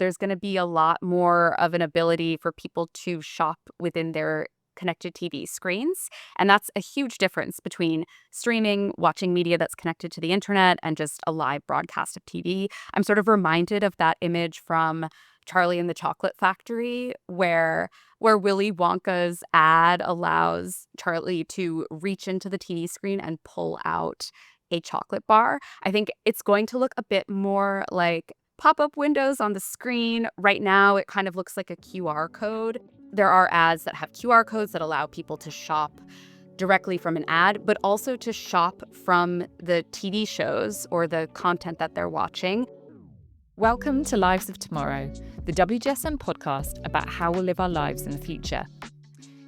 there's going to be a lot more of an ability for people to shop within their connected TV screens. And that's a huge difference between streaming, watching media that's connected to the internet, and just a live broadcast of TV. I'm sort of reminded of that image from Charlie and the Chocolate Factory, where Willy Wonka's ad allows Charlie to reach into the TV screen and pull out a chocolate bar. I think it's going to look a bit more like pop-up windows on the screen. Right now, it kind of looks like a QR code. There are ads that have QR codes that allow people to shop directly from an ad, but also to shop from the TV shows or the content that they're watching. Welcome to Lives of Tomorrow, the WGSN podcast about how we'll live our lives in the future.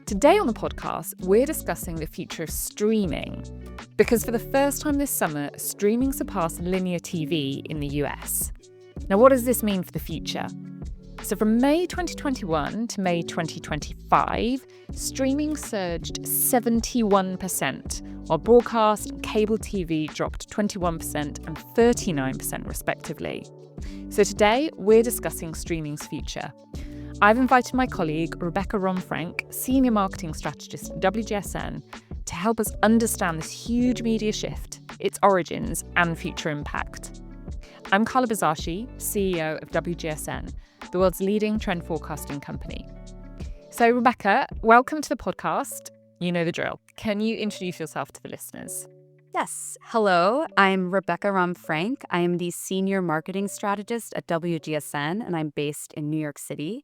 Today on the podcast, we're discussing the future of streaming, because for the first time this summer, streaming surpassed linear TV in the US. Now, what does this mean for the future? So from May 2021 to May 2025, streaming surged 71%, while broadcast and cable TV dropped 21% and 39% respectively. So today, we're discussing streaming's future. I've invited my colleague, Rom-Frank, Senior Marketing Strategist at WGSN, to help us understand this huge media shift, its origins and future impact. I'm Carla Buzasi, CEO of WGSN, the world's leading trend forecasting company. So, Rebecca, welcome to the podcast. You know the drill. Can you introduce yourself to the listeners? Yes. Hello, I'm Rebecca Rom-Frank. I am the Senior Marketing Strategist at WGSN, and I'm based in New York City.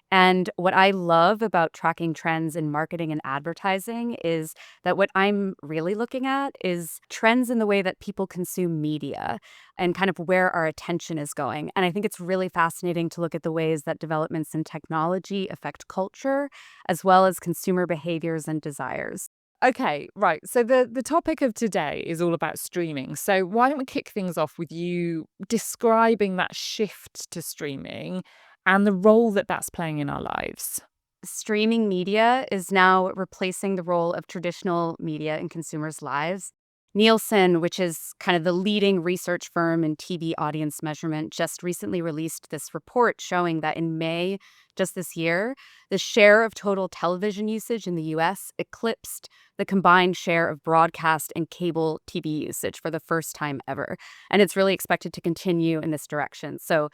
And what I love about tracking trends in marketing and advertising is that what I'm really looking at is trends in the way that people consume media and kind of where our attention is going. And I think it's really fascinating to look at the ways that developments in technology affect culture, as well as consumer behaviors and desires. Okay, right. So the topic of today is all about streaming. So why don't we kick things off with you describing that shift to streaming and the role that that's playing in our lives? Streaming media is now replacing the role of traditional media in consumers' lives. Nielsen, which is kind of the leading research firm in TV audience measurement, just recently released this report showing that in May, just this year, the share of total television usage in the US eclipsed the combined share of broadcast and cable TV usage for the first time ever. And it's really expected to continue in this direction. So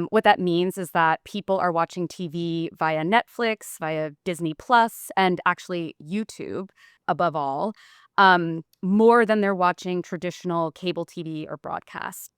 what that means is that people are watching TV via Netflix, via Disney Plus, and actually YouTube above all, more than they're watching traditional cable TV or broadcast.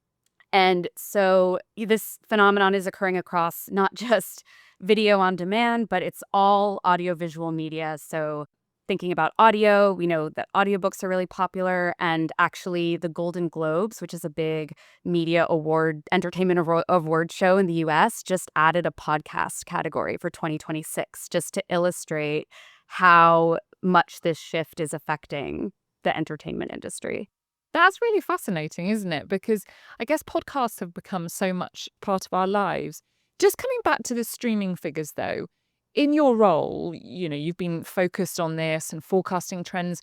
And so this phenomenon is occurring across not just video on demand, but it's all audiovisual media. So thinking about audio, we know that audiobooks are really popular, and actually the Golden Globes, which is a big media award, entertainment award show in the US, just added a podcast category for 2026, just to illustrate how much this shift is affecting the entertainment industry. That's really fascinating, isn't it? Because I guess podcasts have become so much part of our lives. Just coming back to the streaming figures, though, in your role, you've been focused on this and forecasting trends.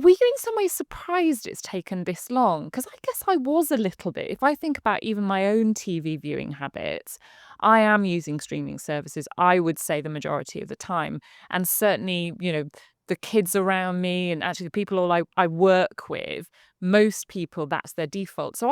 Were you in some ways surprised it's taken this long? Because I guess I was a little bit. If I think about even my own TV viewing habits, I am using streaming services, I would say the majority of the time. And certainly, the kids around me and actually the people all I work with, most people, that's their default. So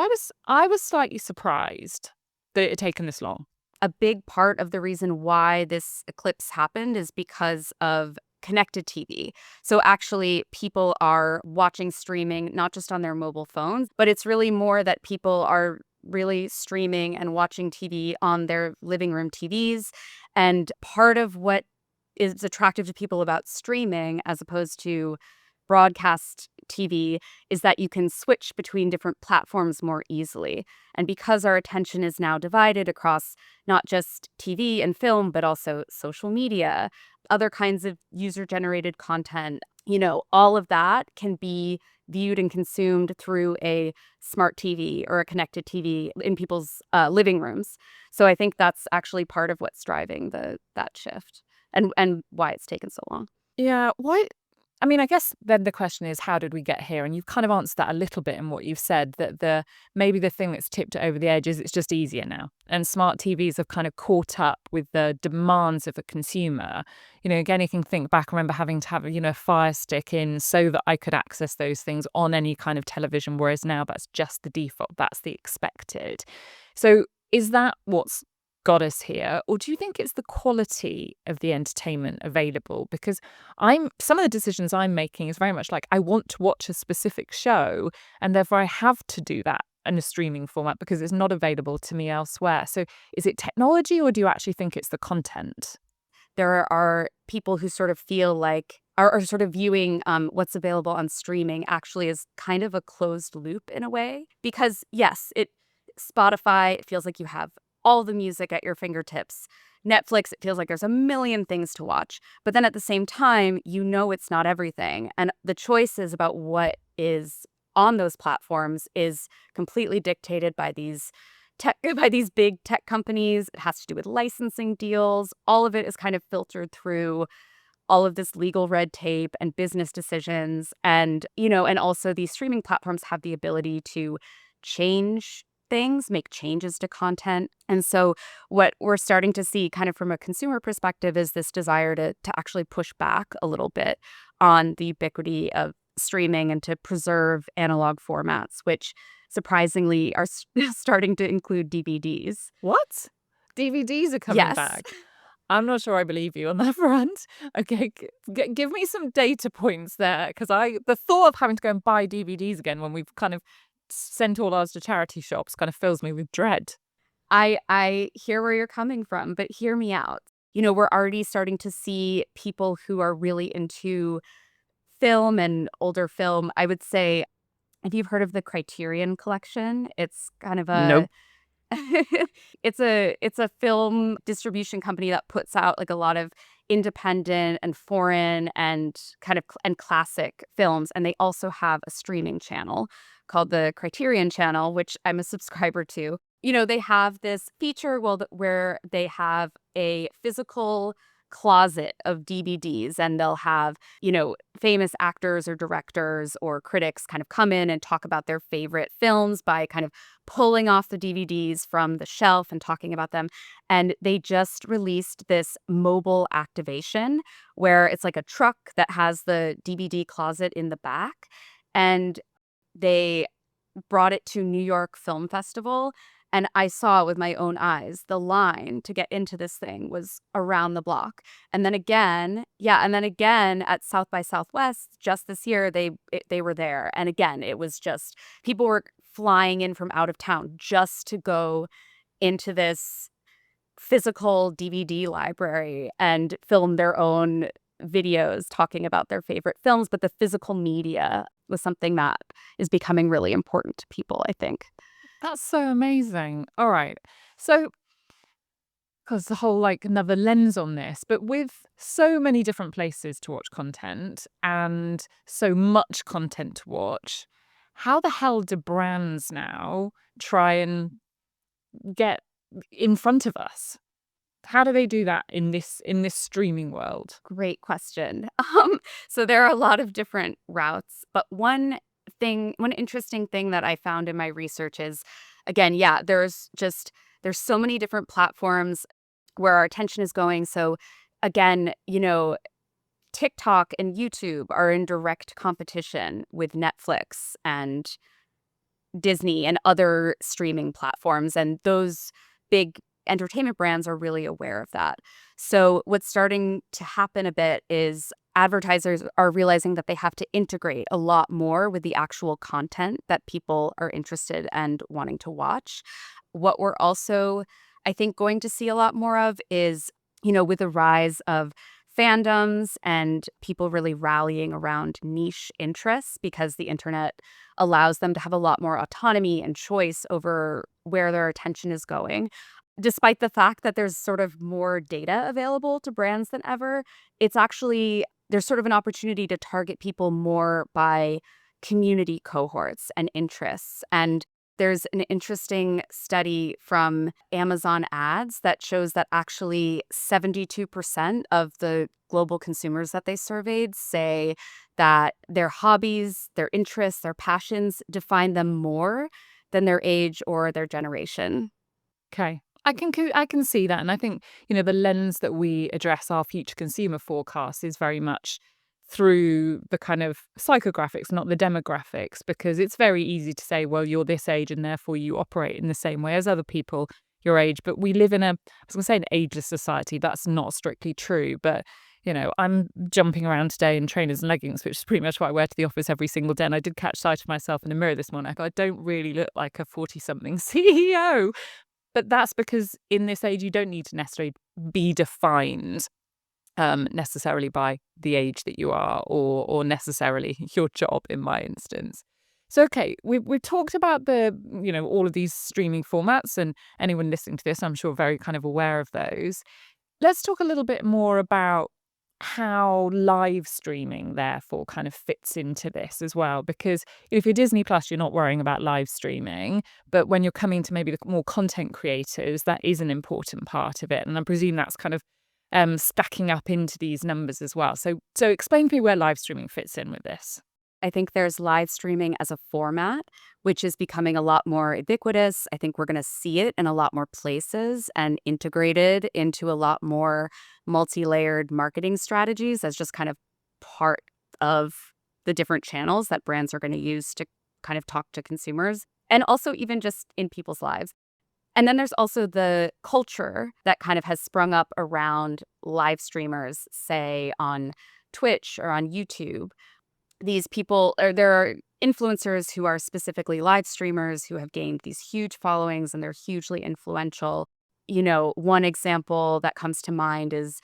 I was slightly surprised that it had taken this long. A big part of the reason why this eclipse happened is because of connected TV. So actually, people are watching streaming not just on their mobile phones, but it's really more that people are really streaming and watching TV on their living room TVs. And part of what is attractive to people about streaming as opposed to broadcast TV is that you can switch between different platforms more easily. And because our attention is now divided across not just TV and film, but also social media, other kinds of user-generated content, all of that can be viewed and consumed through a smart TV or a connected TV in people's living rooms. So I think that's actually part of what's driving that shift and why it's taken so long. Yeah, why? I mean, I guess then the question is, how did we get here? And you've kind of answered that a little bit in what you've said, that maybe the thing that's tipped it over the edge is it's just easier now. And smart TVs have kind of caught up with the demands of a consumer. Again, you can think back, I remember having to have, a Fire Stick in so that I could access those things on any kind of television, whereas now that's just the default, that's the expected. So is that what's got us here? Or do you think it's the quality of the entertainment available? Because some of the decisions I'm making is very much like I want to watch a specific show, and therefore I have to do that in a streaming format because it's not available to me elsewhere. So is it technology, or do you actually think it's the content? There are people who sort of feel like are sort of viewing what's available on streaming actually as kind of a closed loop in a way. Because yes, Spotify, it feels like you have all the music at your fingertips. Netflix, it feels like there's a million things to watch. But then at the same time, it's not everything. And the choices about what is on those platforms is completely dictated by these by these big tech companies. It has to do with licensing deals. All of it is kind of filtered through all of this legal red tape and business decisions. And also these streaming platforms have the ability to change things, make changes to content. And so what we're starting to see kind of from a consumer perspective is this desire to actually push back a little bit on the ubiquity of streaming and to preserve analog formats, which surprisingly are starting to include DVDs. What? DVDs are coming Yes. back. I'm not sure I believe you on that front. Okay, give me some data points there, because the thought of having to go and buy DVDs again when we've kind of sent all ours to charity shops kind of fills me with dread. I hear where you're coming from, but hear me out. We're already starting to see people who are really into film and older film. I would say, if you've heard of the Criterion Collection, it's kind of a Nope. it's a film distribution company that puts out like a lot of independent and foreign and kind of and classic films, and they also have a streaming channel called the Criterion Channel, which I'm a subscriber to. They have this feature where they have a physical closet of DVDs, and they'll have, famous actors or directors or critics kind of come in and talk about their favorite films by kind of pulling off the DVDs from the shelf and talking about them. And they just released this mobile activation where it's like a truck that has the DVD closet in the back. And they brought it to New York Film Festival, and I saw with my own eyes the line to get into this thing was around the block. And then again, at South by Southwest just this year, they were there. And again, it was just people were flying in from out of town just to go into this physical DVD library and film their own videos talking about their favorite films. But the physical media was something that is becoming really important to people, I think. That's so amazing. All right. So, because the whole another lens on this, but with so many different places to watch content and so much content to watch, how the hell do brands now try and get in front of us? How do they do that in this streaming world? Great question. So there are a lot of different routes, but one interesting thing that I found in my research is, again, yeah, there's so many different platforms where our attention is going. So again, TikTok and YouTube are in direct competition with Netflix and Disney and other streaming platforms, and those big entertainment brands are really aware of that. So what's starting to happen a bit is advertisers are realizing that they have to integrate a lot more with the actual content that people are interested and wanting to watch. What we're also, I think, going to see a lot more of is, with the rise of fandoms and people really rallying around niche interests, because the internet allows them to have a lot more autonomy and choice over where their attention is going. Despite the fact that there's sort of more data available to brands than ever, there's sort of an opportunity to target people more by community cohorts and interests. And There's an interesting study from Amazon Ads that shows that actually 72% of the global consumers that they surveyed say that their hobbies, their interests, their passions define them more than their age or their generation. Okay. I can see that, and I think, the lens that we address our future consumer forecast is very much through the kind of psychographics, not the demographics, because it's very easy to say, well, you're this age and therefore you operate in the same way as other people your age. But we live in I was going to say an ageless society. That's not strictly true, but I'm jumping around today in trainers and leggings, which is pretty much what I wear to the office every single day. And I did catch sight of myself in the mirror this morning. I don't really look like a 40-something CEO. But that's because in this age, you don't need to necessarily be defined necessarily by the age that you are, or necessarily your job in my instance. So, okay, we've talked about all of these streaming formats, and anyone listening to this, I'm sure, very kind of aware of those. Let's talk a little bit more about how live streaming therefore kind of fits into this as well. Because if you're Disney Plus, you're not worrying about live streaming. But when you're coming to maybe the more content creators, that is an important part of it. And I presume that's kind of stacking up into these numbers as well. So explain to me where live streaming fits in with this. I think there's live streaming as a format, which is becoming a lot more ubiquitous. I think we're going to see it in a lot more places and integrated into a lot more multi-layered marketing strategies as just kind of part of the different channels that brands are going to use to kind of talk to consumers, and also even just in people's lives. And then there's also the culture that kind of has sprung up around live streamers, say on Twitch or on YouTube. These people, or there are influencers who are specifically live streamers who have gained these huge followings and they're hugely influential. One example that comes to mind is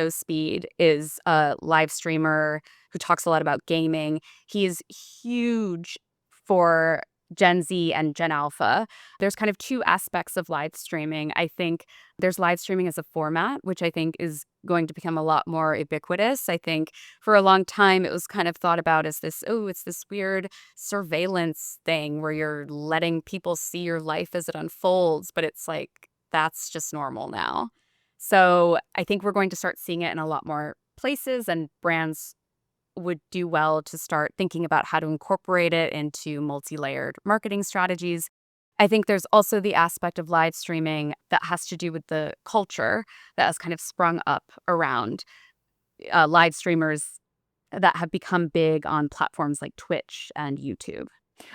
Speed is a live streamer who talks a lot about gaming. He is huge for Gen Z and Gen Alpha. There's kind of two aspects of live streaming. I think there's live streaming as a format, which I think is going to become a lot more ubiquitous. I think for a long time, it was kind of thought about as this, oh, it's this weird surveillance thing where you're letting people see your life as it unfolds. But it's like, that's just normal now. So I think we're going to start seeing it in a lot more places, and brands would do well to start thinking about how to incorporate it into multi-layered marketing strategies. I think there's also the aspect of live streaming that has to do with the culture that has kind of sprung up around live streamers that have become big on platforms like Twitch and YouTube.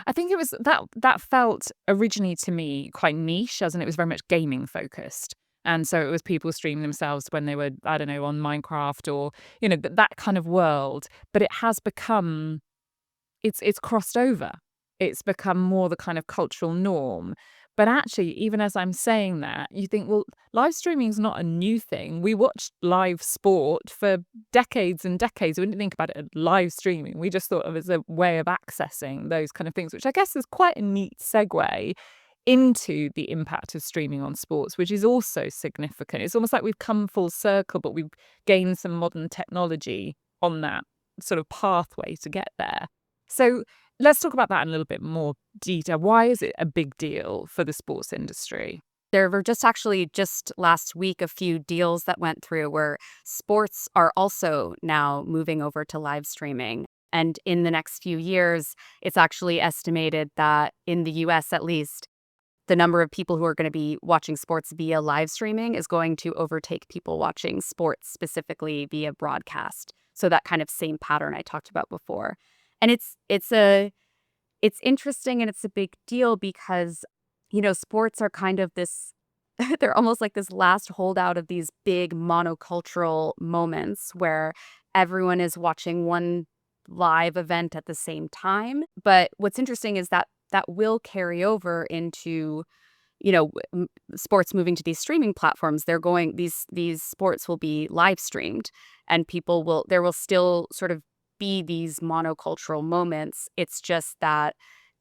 I think it was that felt originally to me quite niche, as in it was very much gaming focused. And so it was people streaming themselves when they were, I don't know, on Minecraft or, that kind of world. But it has become, it's crossed over. It's become more the kind of cultural norm. But actually, even as I'm saying that, you think, well, live streaming is not a new thing. We watched live sport for decades and decades. We didn't think about it as live streaming. We just thought of it as a way of accessing those kind of things, which I guess is quite a neat segue into the impact of streaming on sports, which is also significant. It's almost like we've come full circle, but we've gained some modern technology on that sort of pathway to get there. So let's talk about that in a little bit more detail. Why is it a big deal for the sports industry? There were just last week a few deals that went through where sports are also now moving over to live streaming. And in the next few years, it's actually estimated that in the US at least, the number of people who are going to be watching sports via live streaming is going to overtake people watching sports specifically via broadcast. So that kind of same pattern I talked about before. And it's interesting, and it's a big deal because, sports are kind of this, they're almost like this last holdout of these big monocultural moments where everyone is watching one live event at the same time. But what's interesting is that will carry over into, sports moving to these streaming platforms. These sports will be live streamed, and there will still sort of be these monocultural moments. It's just that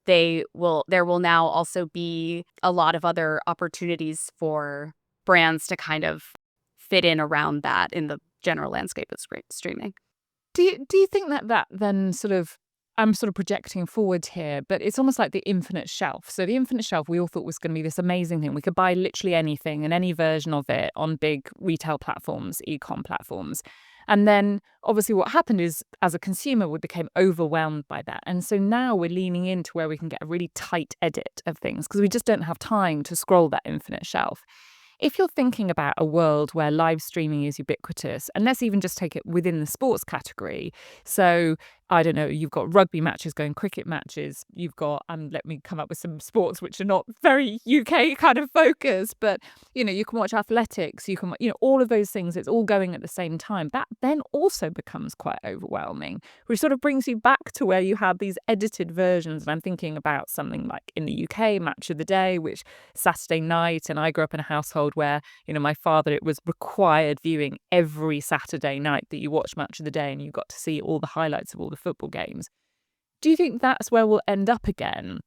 there will now also be a lot of other opportunities for brands to kind of fit in around that in the general landscape of streaming. Do you think that then sort of I'm sort of projecting forward here, but it's almost like the infinite shelf. So the infinite shelf we all thought was going to be this amazing thing. We could buy literally anything and any version of it on big retail platforms, e-com platforms. And then obviously what happened is, as a consumer, we became overwhelmed by that. And so now we're leaning into where we can get a really tight edit of things because we just don't have time to scroll that infinite shelf. If you're thinking about a world where live streaming is ubiquitous, and let's even just take it within the sports category. So, I don't know, you've got rugby matches going, cricket matches, you've got, let me come up with some sports which are not very UK kind of focused, but, you can watch athletics, you can, all of those things, it's all going at the same time. That then also becomes quite overwhelming, which sort of brings you back to where you have these edited versions. And I'm thinking about something like in the UK, Match of the Day, which Saturday night, and I grew up in a household where, my father, it was required viewing every Saturday night that you watched Match of the Day and you got to see all the highlights of all the football games. Do you think that's where we'll end up again?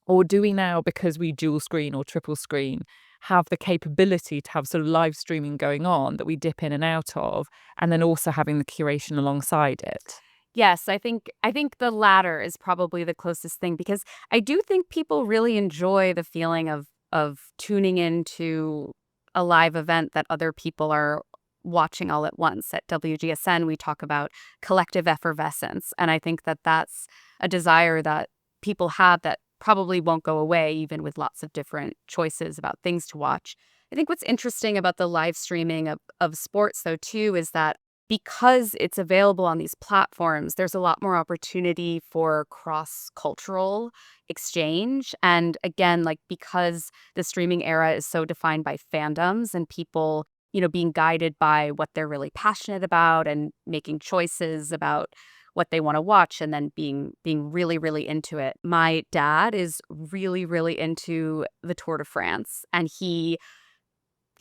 Or do we now, because we dual screen or triple screen, have the capability to have sort of live streaming going on that we dip in and out of, and then also having the curation alongside it? Yes, I think the latter is probably the closest thing, because I do think people really enjoy the feeling of tuning into a live event that other people are watching all at once. At WGSN, we talk about collective effervescence, and I think that that's a desire that people have that probably won't go away, even with lots of different choices about things to watch. I think what's interesting about the live streaming of sports, though, too, is that because it's available on these platforms, there's a lot more opportunity for cross-cultural exchange. And again, like, because the streaming era is so defined by fandoms and people, being guided by what they're really passionate about and making choices about what they want to watch, and then being really, really into it. My dad is really, really into the Tour de France, and he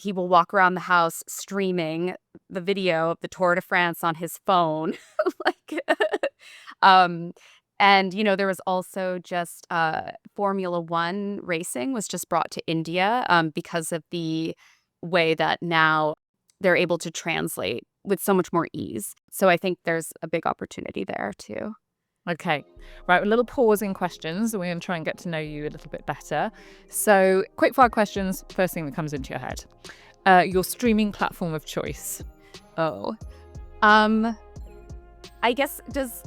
will walk around the house streaming the video of the Tour de France on his phone. Like, um, and, there was also just Formula One racing was just brought to India because of the way that now they're able to translate with so much more ease. So I think there's a big opportunity there too. Okay, right, a little pause in questions. We're going to try and get to know you a little bit better. So, quick fire questions, first thing that comes into your head. Your streaming platform of choice. Oh, I guess does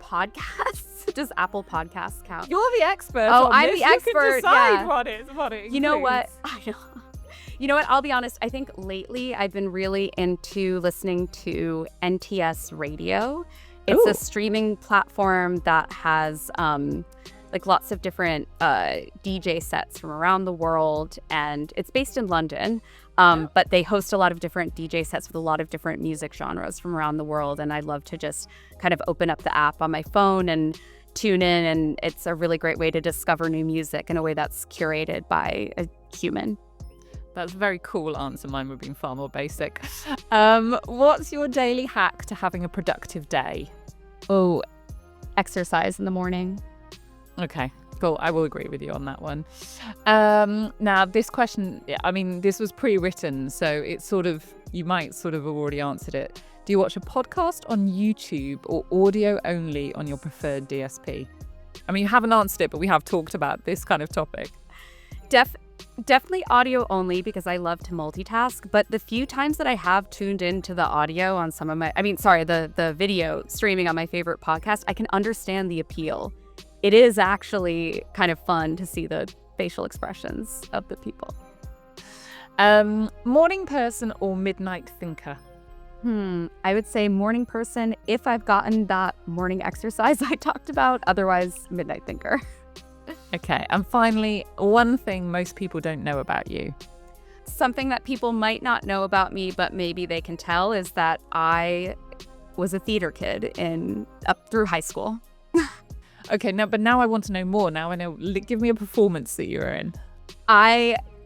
podcasts does Apple Podcasts count? You're the expert. Oh, on I'm this. the expert. You can decide Yeah. what it You know what? includes. I know. You know what? I'll be honest. I think lately I've been really into listening to NTS Radio. It's Ooh. a streaming platform that has like lots of different DJ sets from around the world, and it's based in London. But they host a lot of different DJ sets with a lot of different music genres from around the world, and I love to just kind of open up the app on my phone and tune in, and it's a really great way to discover new music in a way that's curated by a human. That's a very cool answer. Mine would be far more basic. What's your daily hack to having a productive day? Oh, exercise in the morning. Okay, cool. I will agree with you on that one. Now, this question, I mean, this was pre-written, so it's sort of, you might sort of have already answered it. Do you watch a podcast on YouTube or audio only on your preferred DSP? I mean, you haven't answered it, but we have talked about this kind of topic. Definitely audio only, because I love to multitask, but the few times that I have tuned into the audio on some of the video streaming on my favorite podcast, I can understand the appeal. It is actually kind of fun to see the facial expressions of the people. Morning person or midnight thinker? I would say morning person if I've gotten that morning exercise I talked about, otherwise midnight thinker. Okay, and finally, one thing most people don't know about you. Something that people might not know about me, but maybe they can tell, is that I was a theater kid up through high school. Okay, but now I want to know more. Now I know. Give me a performance that you were in.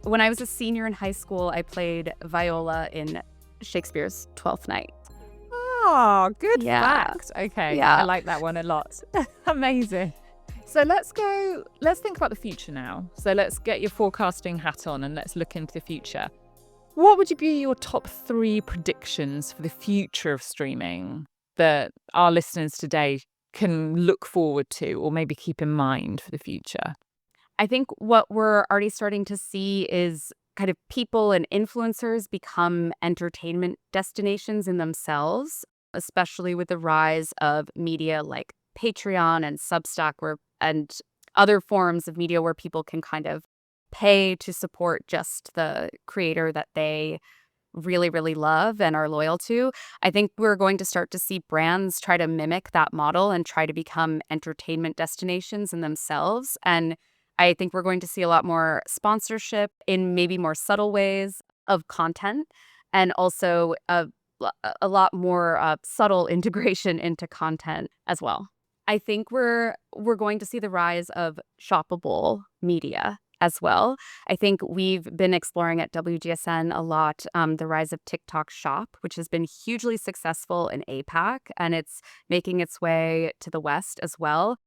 When I was a senior in high school, I played viola in Shakespeare's Twelfth Night. Oh, good Yeah. fact. Okay, Yeah. I like that one a lot. Amazing. So let's think about the future now. So let's get your forecasting hat on and let's look into the future. What would be your top 3 predictions for the future of streaming that our listeners today can look forward to or maybe keep in mind for the future? I think what we're already starting to see is kind of people and influencers become entertainment destinations in themselves, especially with the rise of media like Patreon and Substack and other forms of media where people can kind of pay to support just the creator that they really, really love and are loyal to. I think we're going to start to see brands try to mimic that model and try to become entertainment destinations in themselves. And I think we're going to see a lot more sponsorship in maybe more subtle ways of content, and also a lot more subtle integration into content as well. I think we're going to see the rise of shoppable media as well. I think we've been exploring at WGSN a lot the rise of TikTok Shop, which has been hugely successful in APAC, and it's making its way to the West as well.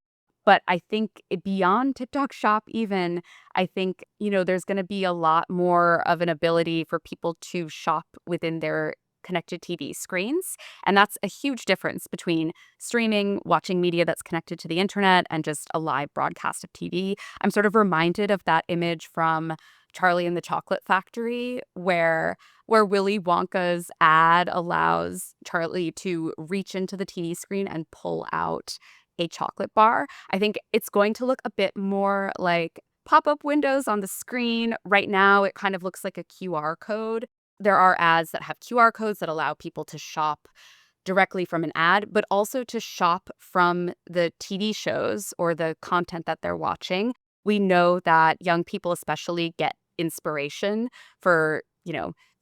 But I think beyond TikTok Shop even, I think, there's gonna be a lot more of an ability for people to shop within their connected TV screens, and that's a huge difference between streaming, watching media that's connected to the internet, and just a live broadcast of TV. I'm sort of reminded of that image from Charlie and the Chocolate Factory, where Willy Wonka's ad allows Charlie to reach into the TV screen and pull out a chocolate bar. I think it's going to look a bit more like pop-up windows on the screen. Right now, it kind of looks like a QR code. There are ads that have QR codes that allow people to shop directly from an ad, but also to shop from the TV shows or the content that they're watching. We know that young people especially get inspiration for,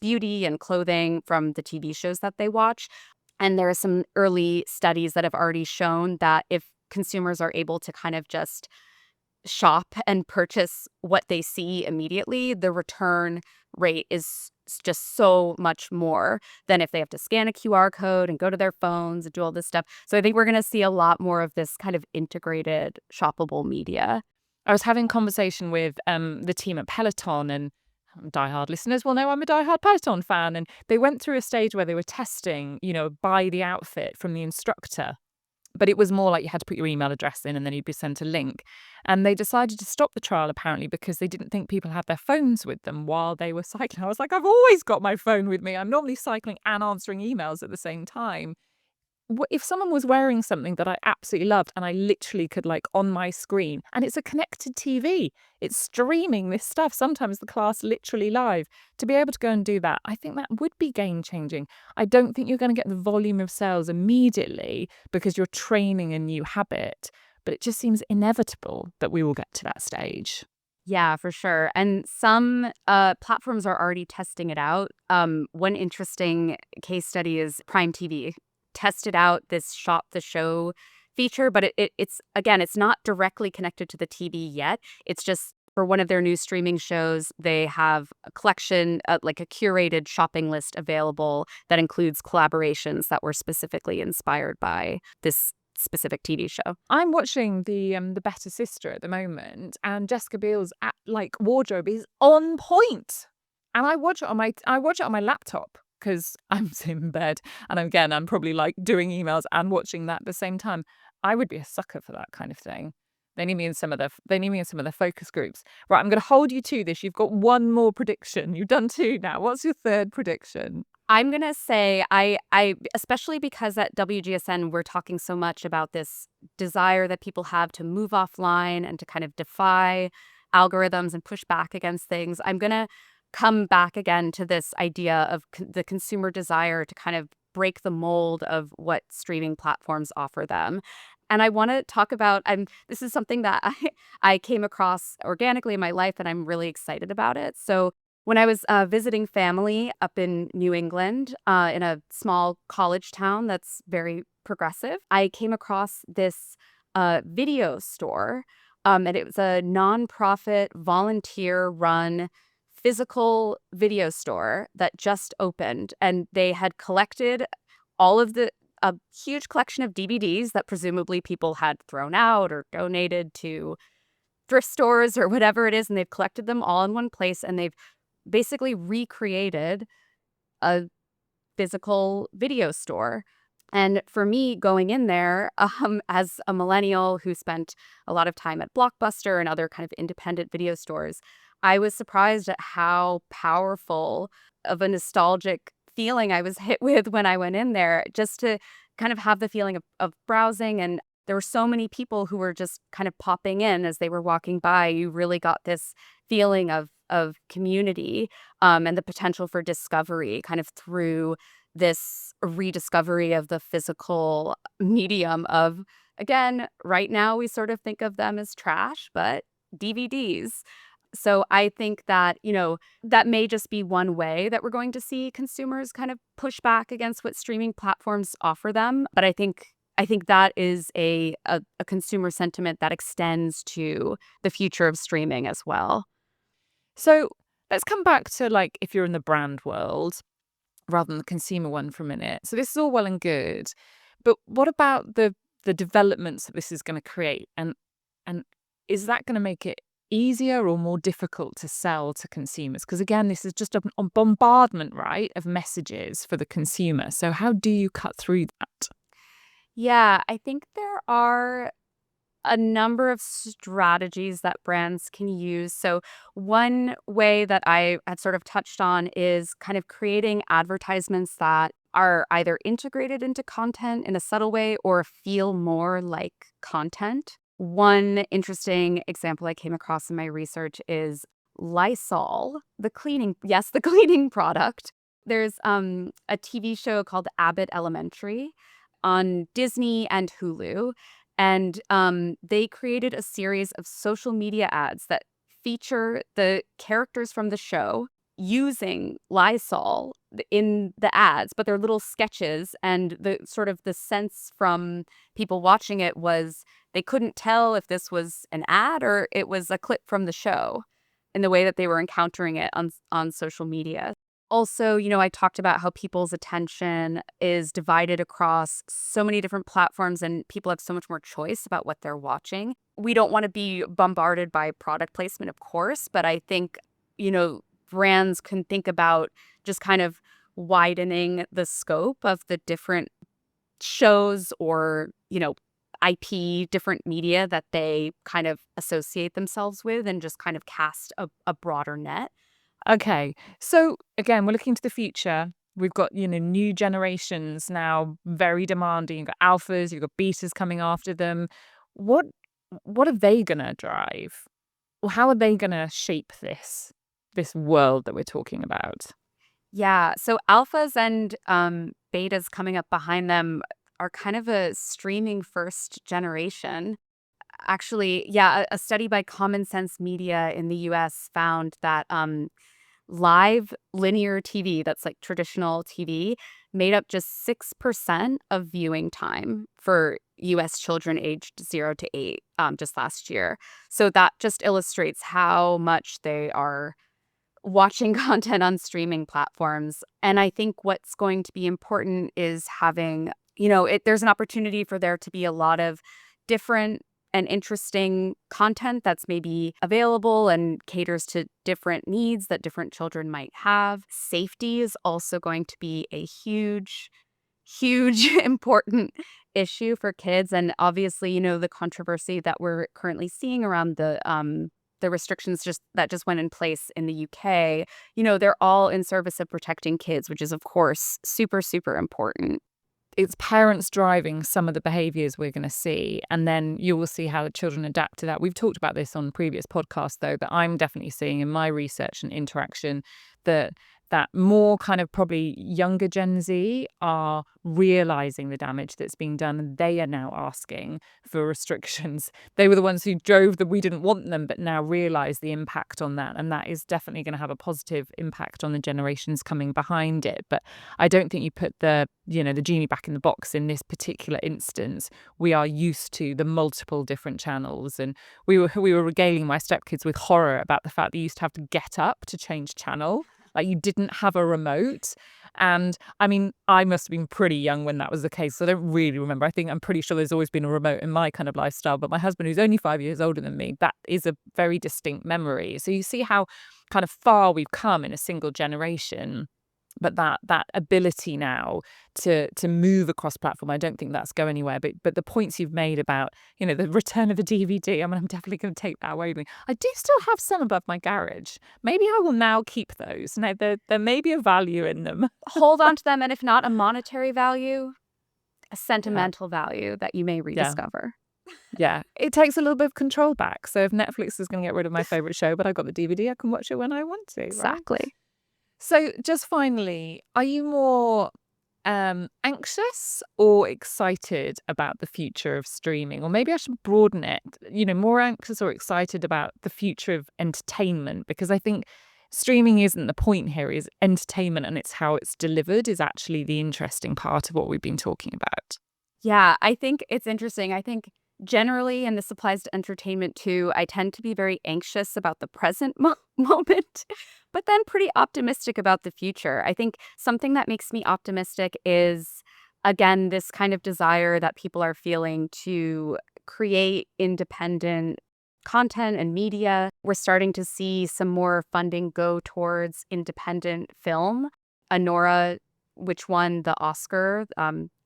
beauty and clothing from the TV shows that they watch. And there are some early studies that have already shown that if consumers are able to kind of just shop and purchase what they see immediately, the return rate is just so much more than if they have to scan a QR code and go to their phones and do all this stuff. So I think we're going to see a lot more of this kind of integrated shoppable media. I was having a conversation with the team at Peloton, and diehard listeners will know I'm a diehard Peloton fan. And they went through a stage where they were testing, buy the outfit from the instructor. But it was more like you had to put your email address in and then you'd be sent a link. And they decided to stop the trial apparently because they didn't think people had their phones with them while they were cycling. I was like, I've always got my phone with me. I'm normally cycling and answering emails at the same time. If someone was wearing something that I absolutely loved and I literally could, like, on my screen, and it's a connected TV, it's streaming this stuff, sometimes the class literally live, to be able to go and do that, I think that would be game changing. I don't think you're going to get the volume of sales immediately because you're training a new habit, but it just seems inevitable that we will get to that stage. Yeah, for sure. And some platforms are already testing it out. One interesting case study is Prime TV tested out this shop the show feature, but it's not directly connected to the TV yet. It's just for one of their new streaming shows, they have a collection, like a curated shopping list available that includes collaborations that were specifically inspired by this specific TV show. I'm watching the Better Sister at the moment, and Jessica Biel's wardrobe is on point. And I watch it on my laptop because I'm in bed, and again, I'm probably like doing emails and watching that at the same time. I would be a sucker for that kind of thing. They need me in some of the focus groups. Right, I'm going to hold you to this. You've got one more prediction. You've done two now. What's your third prediction? I'm gonna say I especially because at WGSN we're talking so much about this desire that people have to move offline and to kind of defy algorithms and push back against things. I'm gonna come back again to this idea of the consumer desire to kind of break the mold of what streaming platforms offer them. And I want to talk about this is something that I came across organically in my life, and I'm really excited about it. So when I was visiting family up in New England, in a small college town that's very progressive, I came across this video store, and it was a nonprofit, volunteer-run physical video store that just opened, and they had collected all of a huge collection of DVDs that presumably people had thrown out or donated to thrift stores or whatever it is, and they've collected them all in one place, and they've basically recreated a physical video store And for me, going in there, as a millennial who spent a lot of time at Blockbuster and other kind of independent video stores, I was surprised at how powerful of a nostalgic feeling I was hit with when I went in there, just to kind of have the feeling of browsing. And there were so many people who were just kind of popping in as they were walking by. You really got this feeling of community, and the potential for discovery kind of through this rediscovery of the physical medium of, again, right now we sort of think of them as trash, but DVDs. So I think that, that may just be one way that we're going to see consumers kind of push back against what streaming platforms offer them. But I think that is a consumer sentiment that extends to the future of streaming as well. So let's come back to like if you're in the brand world rather than the consumer one for a minute. So this is all well and good, but what about the developments that this is going to create, and is that going to make it easier or more difficult to sell to consumers? Because again, this is just a bombardment, right, of messages for the consumer. So how do you cut through that? Yeah, I think there are a number of strategies that brands can use. So, one way that I had sort of touched on is kind of creating advertisements that are either integrated into content in a subtle way or feel more like content. One interesting example I came across in my research is Lysol, the cleaning, yes, the cleaning product. There's a TV show called Abbott Elementary on Disney and Hulu. And they created a series of social media ads that feature the characters from the show using Lysol in the ads, but they're little sketches. And the sort of the sense from people watching it was they couldn't tell if this was an ad or it was a clip from the show in the way that they were encountering it on social media. Also, I talked about how people's attention is divided across so many different platforms and people have so much more choice about what they're watching. We don't want to be bombarded by product placement, of course, but I think, brands can think about just kind of widening the scope of the different shows or, IP, different media that they kind of associate themselves with and just kind of cast a broader net. Okay. So again, we're looking to the future. We've got, new generations now very demanding. You've got alphas, you've got betas coming after them. What what are they gonna drive? Or how are they gonna shape this world that we're talking about? Yeah. So alphas and betas coming up behind them are kind of a streaming first generation. Actually, yeah, a study by Common Sense Media in the US found that live linear TV, that's like traditional TV, made up just 6% of viewing time for US children aged 0 to 8 just last year. So that just illustrates how much they are watching content on streaming platforms. And I think what's going to be important is having, there's an opportunity for there to be a lot of different and interesting content that's maybe available and caters to different needs that different children might have. Safety is also going to be a huge, huge important issue for kids. And obviously, the controversy that we're currently seeing around the restrictions that just went in place in the UK, they're all in service of protecting kids, which is of course super, super important. It's parents driving some of the behaviors we're going to see, and then you will see how the children adapt to that. We've talked about this on previous podcasts, though, but I'm definitely seeing in my research and interaction that more kind of probably younger Gen Z are realizing the damage that's being done, and they are now asking for restrictions. They were the ones who drove that we didn't want them, but now realize the impact on that, and that is definitely going to have a positive impact on the generations coming behind it. But I don't think you put the genie back in the box in this particular instance. We are used to the multiple different channels, and we were regaling my stepkids with horror about the fact that you used to have to get up to change channel. Like you didn't have a remote. And I mean, I must have been pretty young when that was the case. So I don't really remember. I'm pretty sure there's always been a remote in my kind of lifestyle. But my husband, who's only 5 years older than me, that is a very distinct memory. So you see how kind of far we've come in a single generation. But that ability now to move across platform, I don't think that's go anywhere. But the points you've made about, the return of the DVD, I mean, I'm definitely going to take that away with me. I do still have some above my garage. Maybe I will now keep those. Now there may be a value in them. Hold on to them, and if not a monetary value, a Yeah. sentimental value that you may Yeah. rediscover. Yeah. It takes a little bit of control back. So if Netflix is going to get rid of my favorite show, but I got the DVD, I can watch it when I want to, right? Exactly. So just finally, are you more anxious or excited about the future of streaming? Or maybe I should broaden it, more anxious or excited about the future of entertainment? Because I think streaming isn't the point here, is entertainment, and it's how it's delivered is actually the interesting part of what we've been talking about. Yeah, I think it's interesting. I think generally, and this applies to entertainment too, I tend to be very anxious about the present moment, but then pretty optimistic about the future. I think something that makes me optimistic is, again, this kind of desire that people are feeling to create independent content and media. We're starting to see some more funding go towards independent film. Anora, which won the Oscar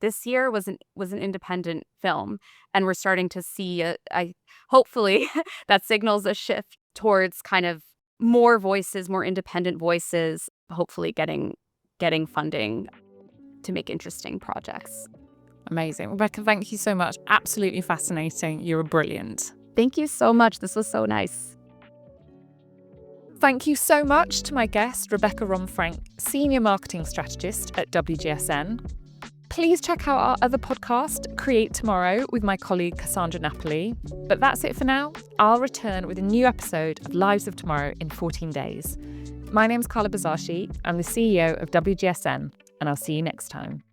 this year, was an independent film, and we're starting to see hopefully that signals a shift towards kind of more voices, more independent voices, hopefully getting funding to make interesting projects. Amazing. Rebecca, thank you so much. Absolutely fascinating. You're brilliant. Thank you so much. This was so nice. Thank you so much to my guest, Rebecca Rom-Frank, Senior Marketing Strategist at WGSN. Please check out our other podcast, Create Tomorrow, with my colleague Cassandra Napoli. But that's it for now. I'll return with a new episode of Lives of Tomorrow in 14 days. My name's Carla Buzasi. I'm the CEO of WGSN, and I'll see you next time.